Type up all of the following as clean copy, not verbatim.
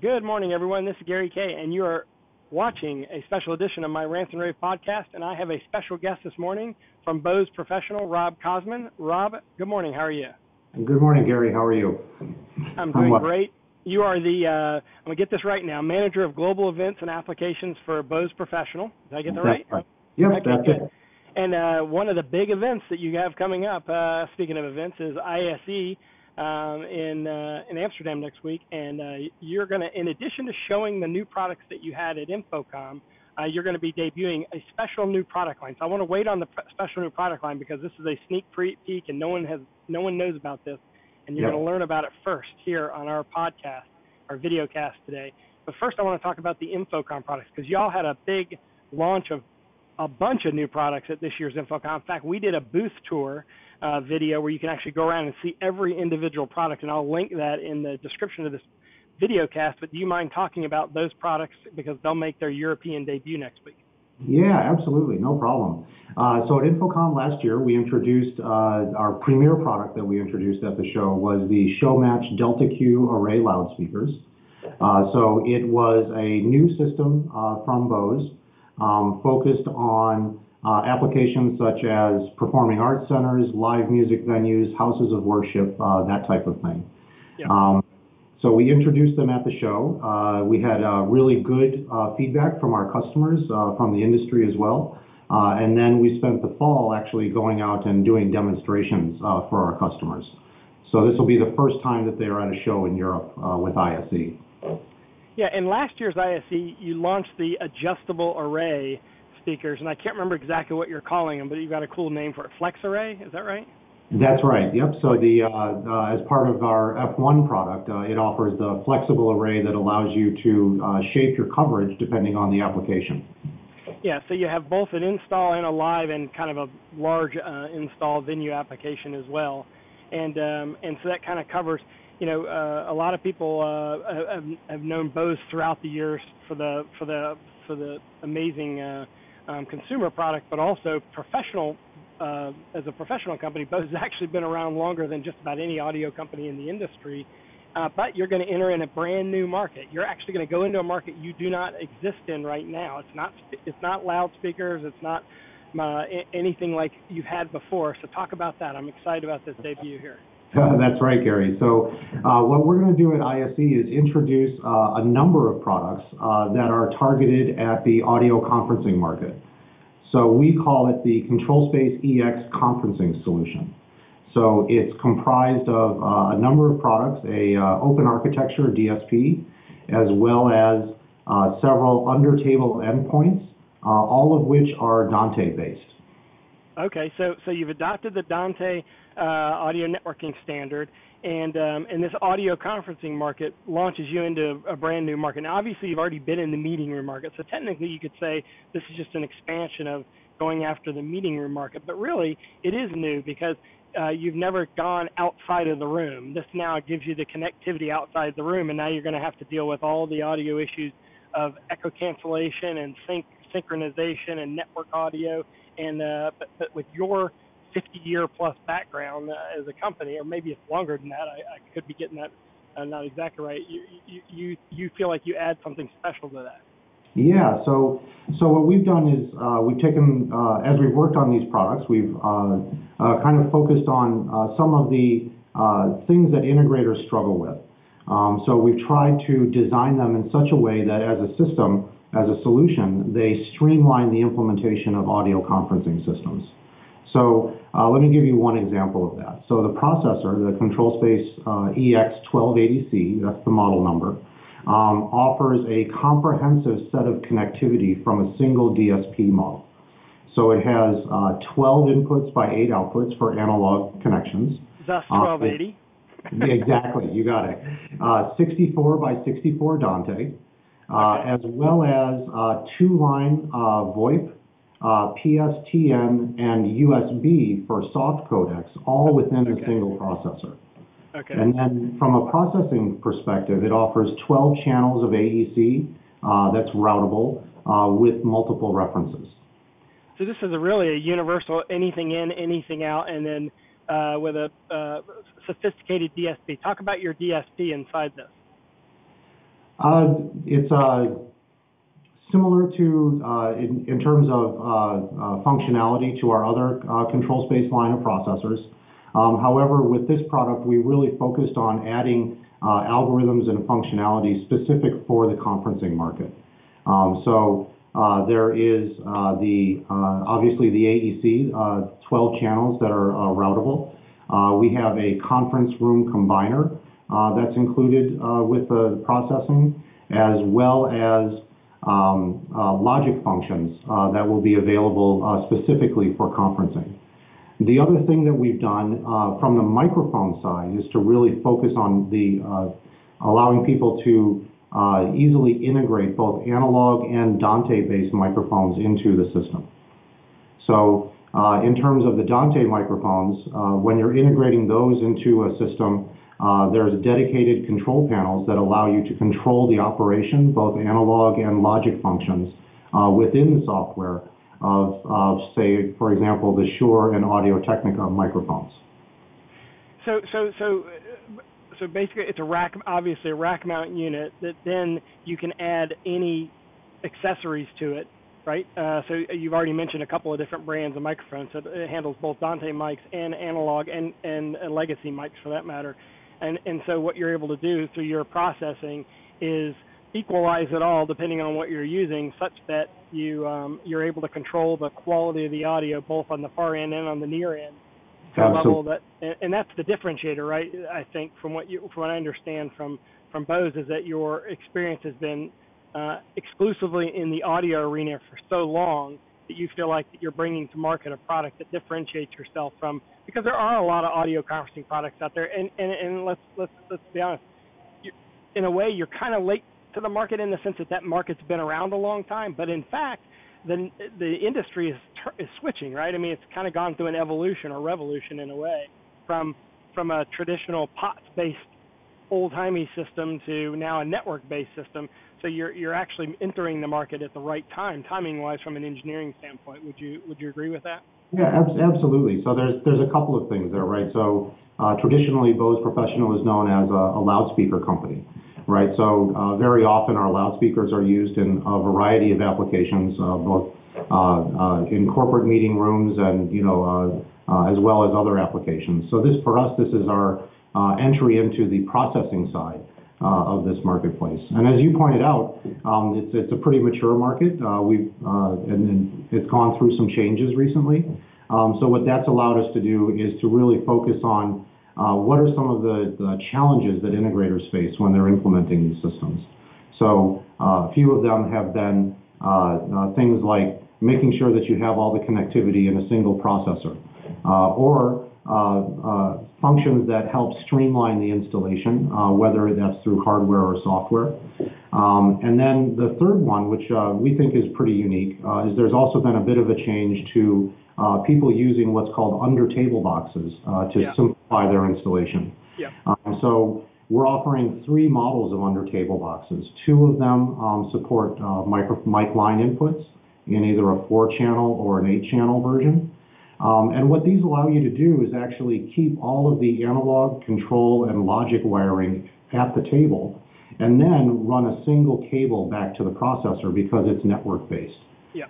Good morning, everyone. This is Gary Kay, and you are watching a special edition of my Rants and Rave podcast, and I have a special guest this morning from Bose Professional, Rob Kosman. Rob, good morning. How are you? Good morning, Gary. How are you? I'm doing great. You are the, I'm going to get this right now, Manager of Global Events and Applications for Bose Professional. Did I get that right? Yep, okay, that's good. it. And one of the big events that you have coming up, speaking of events, is ISE in Amsterdam next week. And you're going to, in addition to showing the new products that you had at InfoComm, you're going to be debuting a special new product line. So I want to wait on the special new product line because this is a sneak peek, and no one knows about this. And you're going to learn about it first here on our podcast, our videocast today. But first, I want to talk about the InfoComm products because y'all had a big launch of a bunch of new products at this year's InfoComm. In fact, we did a booth tour video where you can actually go around and see every individual product, and I'll link that in the description of this videocast. But do you mind talking about those products because they'll make their European debut next week? Yeah, absolutely. No problem. So at InfoComm last year, we introduced our premier product that we introduced at the show was the ShowMatch DeltaQ Array Loudspeakers. So it was a new system from Bose focused on applications such as performing arts centers, live music venues, houses of worship, that type of thing. Yeah. So we introduced them at the show. We had really good feedback from our customers, from the industry as well. And then we spent the fall actually going out and doing demonstrations for our customers. So this will be the first time that they are at a show in Europe with ISE. Yeah, and last year's ISE, you launched the adjustable array speakers, and I can't remember exactly what you're calling them, but you've got a cool name for it. Flex Array, is that right? That's right. Yep. So the as part of our F1 product, it offers the flexible array that allows you to shape your coverage depending on the application. Yeah. So you have both an install and a live and kind of a large install venue application as well, and so that kind of covers. You know, a lot of people have known Bose throughout the years for the amazing consumer product, but also professional. As a professional company, Bose has actually been around longer than just about any audio company in the industry. But you're going to enter in a brand new market. You're actually going to go into a market you do not exist in right now. It's not loudspeakers. It's not anything like you've had before. So talk about that. I'm excited about this debut here. That's right, Gary. So what we're going to do at ISE is introduce a number of products that are targeted at the audio conferencing market. So we call it the ControlSpace EX Conferencing Solution. So it's comprised of a number of products, a open architecture DSP, as well as several under-table endpoints, all of which are Dante-based. Okay, so you've adopted the Dante audio networking standard, and this audio conferencing market launches you into a brand new market. Now, obviously, you've already been in the meeting room market, so technically you could say this is just an expansion of going after the meeting room market. But really, it is new because you've never gone outside of the room. This now gives you the connectivity outside the room, and now you're going to have to deal with all the audio issues of echo cancellation and synchronization and network audio. And but with your 50-year plus background as a company, or maybe it's longer than that, I could be getting that not exactly right. You feel like you add something special to that. Yeah. So what we've done is we've taken as we've worked on these products, we've kind of focused on some of the things that integrators struggle with. So we've tried to design them in such a way that as a system, as a solution, they streamline the implementation of audio conferencing systems. So let me give you one example of that. So the processor, the ControlSpace EX 1280C, that's the model number, offers a comprehensive set of connectivity from a single DSP model. So it has 12 inputs by 8 outputs for analog connections. That's 1280. Exactly, you got it. 64 by 64 Dante. As well as 2-line VoIP, PSTN, and USB for soft codecs, all within a single processor. Okay. And then from a processing perspective, it offers 12 channels of AEC that's routable with multiple references. So this is really a universal anything in, anything out, and then with a sophisticated DSP. Talk about your DSP inside this. It's similar to, in terms of functionality to our other ControlSpace line of processors. However, with this product, we really focused on adding algorithms and functionality specific for the conferencing market. There is obviously the AEC, 12 channels that are routable. We have a conference room combiner that's included with the processing, as well as logic functions that will be available specifically for conferencing. The other thing that we've done from the microphone side is to really focus on the allowing people to easily integrate both analog and Dante-based microphones into the system. So in terms of the Dante microphones, when you're integrating those into a system, there's dedicated control panels that allow you to control the operation, both analog and logic functions, within the software of say, for example, the Shure and Audio-Technica microphones. So basically, it's obviously a rack mount unit that then you can add any accessories to it, right? So you've already mentioned a couple of different brands of microphones. So it handles both Dante mics and analog and legacy mics for that matter. And so what you're able to do through your processing is equalize it all depending on what you're using, such that you're able to control the quality of the audio both on the far end and on the near end. Level that, and that's the differentiator, right? I think from what I understand from Bose is that your experience has been exclusively in the audio arena for so long that you feel like that you're bringing to market a product that differentiates yourself from, because there are a lot of audio conferencing products out there, and let's be honest, in a way you're kind of late to the market in the sense that market's been around a long time, but in fact the industry is switching, right? I mean, it's kind of gone through an evolution or revolution in a way from a traditional POTS-based old-timey system to now a network-based system. So you're actually entering the market at the right time, timing-wise, from an engineering standpoint. Would you agree with that? Yeah, absolutely. So there's a couple of things there, right? So traditionally, Bose Professional is known as a loudspeaker company, right? So very often our loudspeakers are used in a variety of applications, both in corporate meeting rooms and as well as other applications. So for us, this is our entry into the processing side of this marketplace. And as you pointed out, it's a pretty mature market. And it's gone through some changes recently. So what that's allowed us to do is to really focus on what are some of the challenges that integrators face when they're implementing these systems. So a few of them have been things like making sure that you have all the connectivity in a single processor, or functions that help streamline the installation, whether that's through hardware or software. And then the third one, which we think is pretty unique, is there's also been a bit of a change to people using what's called under-table boxes to simplify their installation. Yeah. So we're offering 3 models of under-table boxes. 2 of them support mic line inputs in either a 4-channel or an 8-channel version. And what these allow you to do is actually keep all of the analog, control, and logic wiring at the table, and then run a single cable back to the processor because it's network-based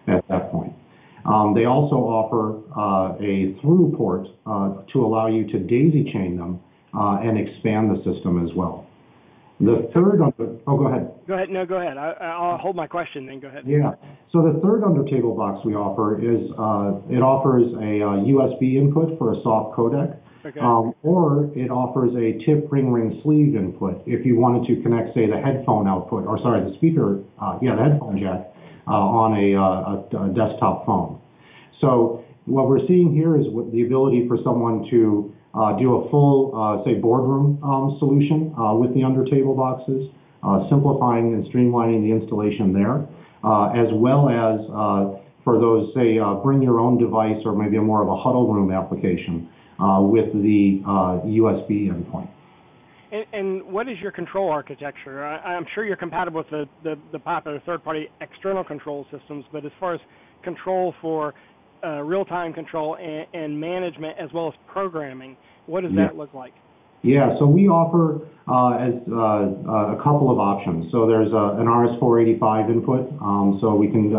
at that point. They also offer a through port to allow you to daisy chain them and expand the system as well. The third, go ahead. Go ahead. No, go ahead. I'll hold my question, then go ahead. Yeah. So the third under-table box we offer is it offers a USB input for a soft codec, or it offers a tip ring sleeve input if you wanted to connect, say, the headphone output, or sorry, the speaker, the headphone jack on a desktop phone. So what we're seeing here is the ability for someone to do a full, say, boardroom solution with the under-table boxes, simplifying and streamlining the installation there, as well as for those, say, bring your own device or maybe more of a huddle room application with the USB endpoint. And what is your control architecture? I'm sure you're compatible with the popular third-party external control systems, but as far as control for real-time control and management as well as programming, what does that look like? Yeah, so we offer a couple of options. So there's an RS-485 input, so we can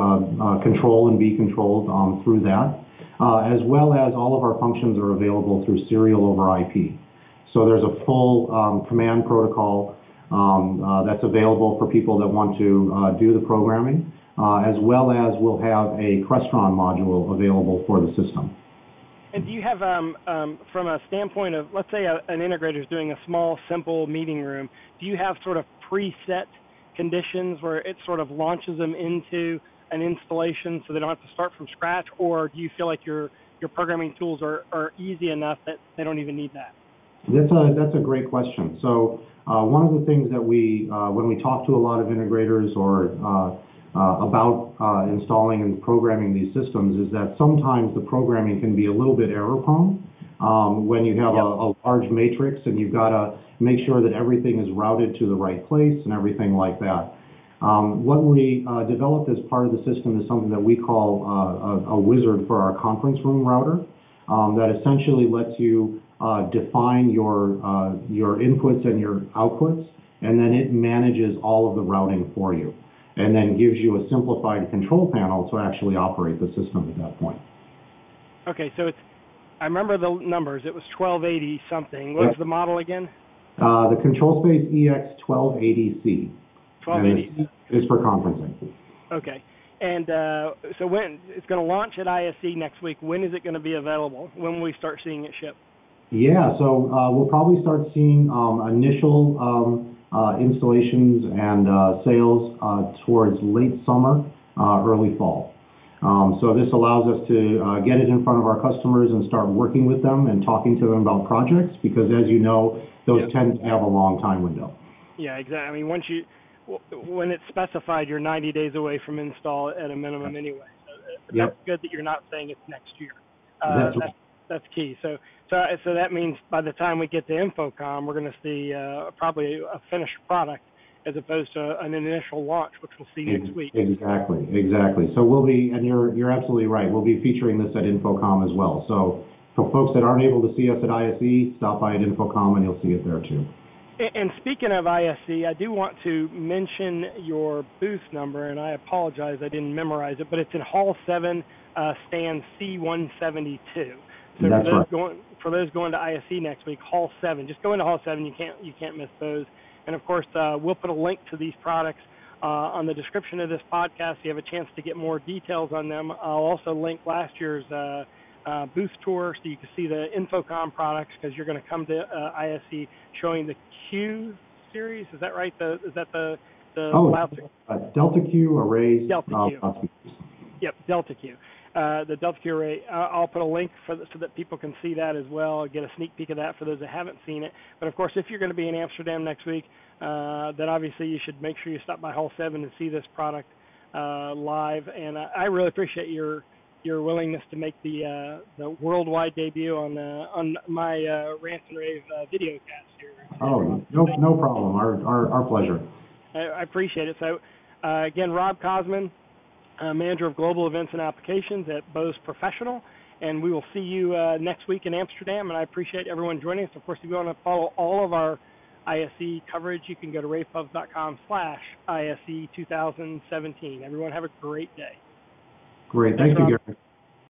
control and be controlled through that, as well as all of our functions are available through serial over IP. So there's a full command protocol that's available for people that want to do the programming, as well as we'll have a Crestron module available for the system. And do you have, from a standpoint of, let's say an integrator is doing a small, simple meeting room, do you have sort of preset conditions where it sort of launches them into an installation so they don't have to start from scratch, or do you feel like your programming tools are easy enough that they don't even need that? That's a great question. So one of the things that when we talk to a lot of integrators or about installing and programming these systems is that sometimes the programming can be a little bit error prone when you have a large matrix and you've got to make sure that everything is routed to the right place and everything like that. What we developed as part of the system is something that we call a wizard for our conference room router that essentially lets you define your inputs and your outputs, and then it manages all of the routing for you, and then gives you a simplified control panel to actually operate the system at that point. Okay, so I remember the numbers. It was 1280 something. What was the model again? The ControlSpace EX 1280C. 1280 is for conferencing. Okay, and so when it's going to launch at ISE next week, when is it going to be available? When will we start seeing it ship? Yeah, so we'll probably start seeing initial installations and sales towards late summer, early fall. So this allows us to get it in front of our customers and start working with them and talking to them about projects, because as you know, those tend to have a long time window. Yeah, exactly. I mean, when it's specified, you're 90 days away from install at a minimum anyway. So that's good that you're not saying it's next year. That's key. So that means by the time we get to InfoComm, we're going to see probably a finished product as opposed to an initial launch, which we'll see next week. Exactly. So we'll be, and you're absolutely right, we'll be featuring this at InfoComm as well. So for folks that aren't able to see us at ISE, stop by at InfoComm and you'll see it there too. And speaking of ISE, I do want to mention your booth number, and I apologize I didn't memorize it, but it's in Hall 7, stand C172. So for those going to ISE next week, Hall 7. Just go into Hall 7. You can't miss those. And of course, we'll put a link to these products on the description of this podcast. You have a chance to get more details on them. I'll also link last year's booth tour so you can see the InfoComm products, because you're going to come to ISE showing the Q series. Is that right? Is that the DeltaQ Array of Loudspeakers. Yep, DeltaQ. The DeltaQ Array. I'll put a link so that people can see that as well, get a sneak peek of that for those that haven't seen it. But of course, if you're going to be in Amsterdam next week, then obviously you should make sure you stop by Hall 7 and see this product live. And I really appreciate your willingness to make the worldwide debut on my Rant and Rave videocast here. Oh, no problem. Our pleasure. I appreciate it. So again, Rob Kosman, Manager of Global Events and Applications at Bose Professional, and we will see you next week in Amsterdam, and I appreciate everyone joining us. Of course, if you want to follow all of our ISE coverage, you can go to ravepubs.com/ISE 2017. Everyone have a great day. Great. Thank you, Gary.